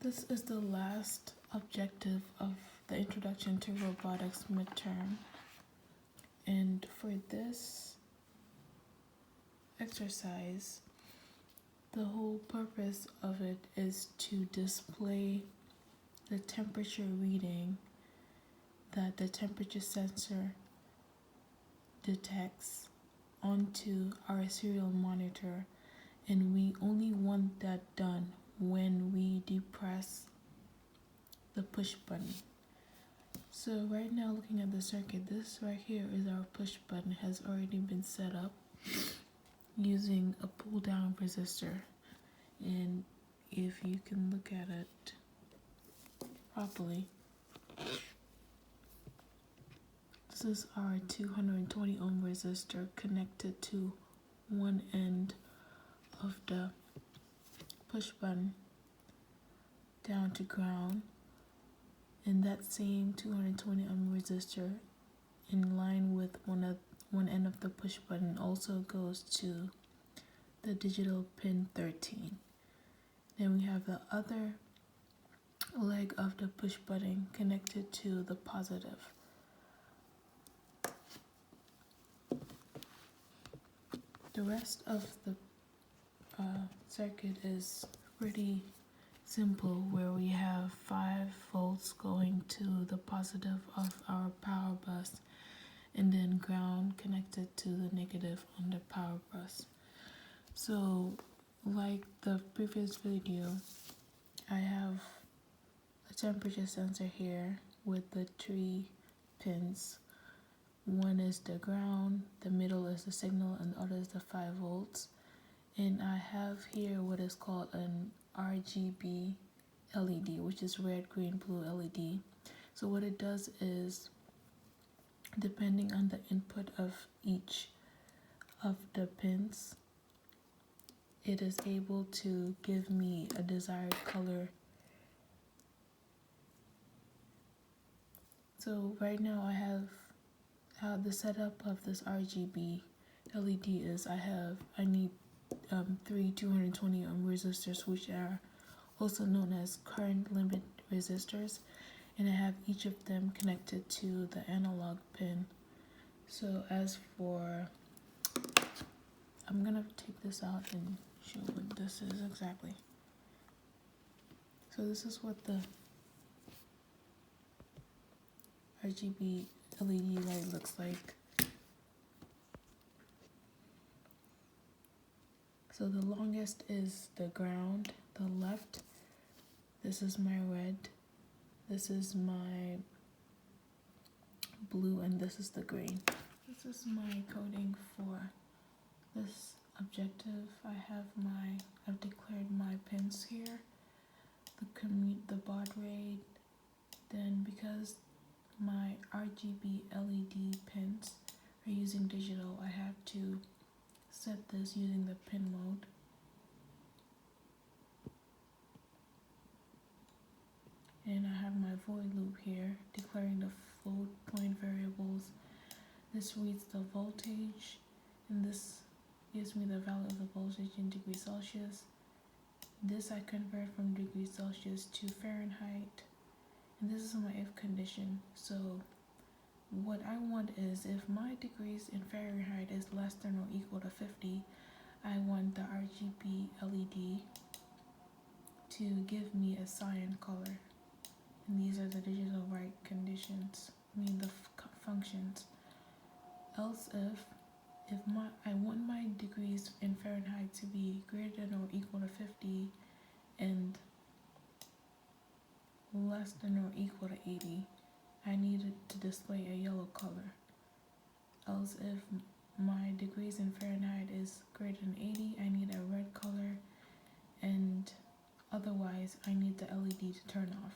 This is the last objective of the Introduction to Robotics midterm. And for this exercise, the whole purpose of it is to display the temperature reading that the temperature sensor detects onto our serial monitor, and we only want that done when we depress the push button. So right now, looking at the circuit, this right here is our push button, has already been set up using a pull down resistor. And if you can look at it properly, this is our 220 ohm resistor connected to one end of the push button down to ground, and that same 220 ohm resistor in line with one end of the push button also goes to the digital pin 13. Then we have the other leg of the push button connected to the positive. The rest of the circuit is pretty simple, where we have 5 volts going to the positive of our power bus, and then ground connected to the negative on the power bus. So like the previous video, I have a temperature sensor here with the 3 pins. One is the ground, the middle is the signal, and the other is the 5 volts. And I have here what is called an RGB LED, which is red, green, blue LED. So what it does is, depending on the input of each of the pins, it is able to give me a desired color. So right now I have how the setup of this RGB LED is, I need 3 220 ohm resistors, which are also known as current limit resistors, and I have each of them connected to the analog pin. So as for, I'm gonna take this out and show what this is exactly. So this is what the RGB LED light looks like. So the longest is the ground, the left. This is my red, this is my blue, and this is the green. This is my coding for this objective. I've declared my pins here, the baud rate. Then because my RGB LED pins are using digital, I have to set this using the pin mode. And I have my void loop here, declaring the float point variables. This reads the voltage, and this gives me the value of the voltage in degrees Celsius. This I convert from degrees Celsius to Fahrenheit, and this is my if condition. So what I want is, if my degrees in Fahrenheit is less than or equal to 50, I want the RGB LED to give me a cyan color. And these are the digital write conditions, the functions. Else if I want my degrees in Fahrenheit to be greater than or equal to 50 and less than or equal to 80, I need it to display a yellow color. Else if my degrees in Fahrenheit is greater than 80, I need a red color, and otherwise I need the LED to turn off.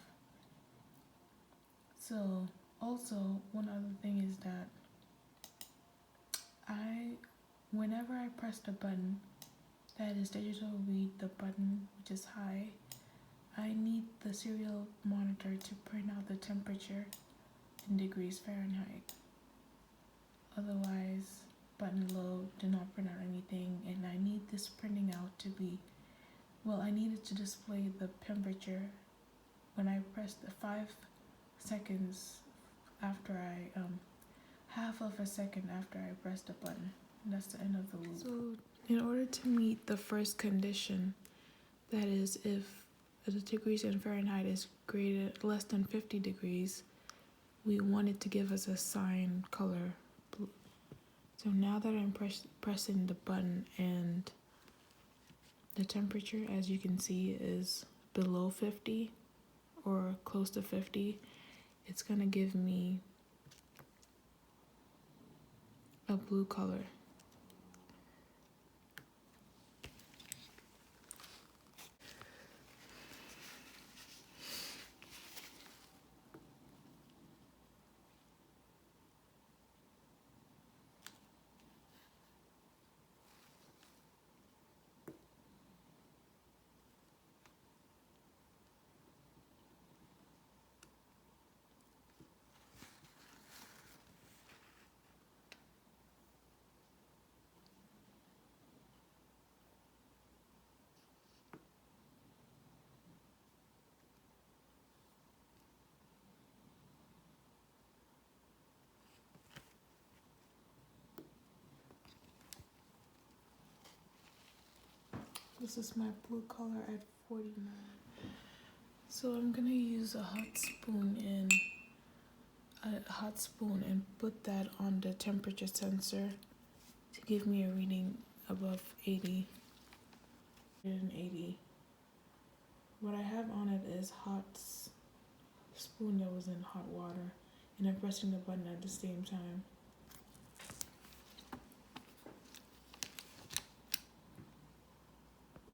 So also, one other thing is that whenever I press the button that is digital read, the button which is high, I need the serial monitor to print out the temperature in degrees Fahrenheit. Otherwise, button low did not print out anything, and I need this printing out to be, I need it to display the temperature when I press the 5 seconds after I half of a second after I press the button. That's the end of the loop. So in order to meet the first condition, that is if the degrees in Fahrenheit is less than 50 degrees, we want it to give us a sign color blue. So now that I'm pressing the button and the temperature, as you can see, is below 50 or close to 50, it's gonna give me a blue color. This is my blue color at 49. So I'm gonna use a hot spoon and put that on the temperature sensor to give me a reading above 80 and 80. What I have on it is spoon that was in hot water, and I'm pressing the button at the same time.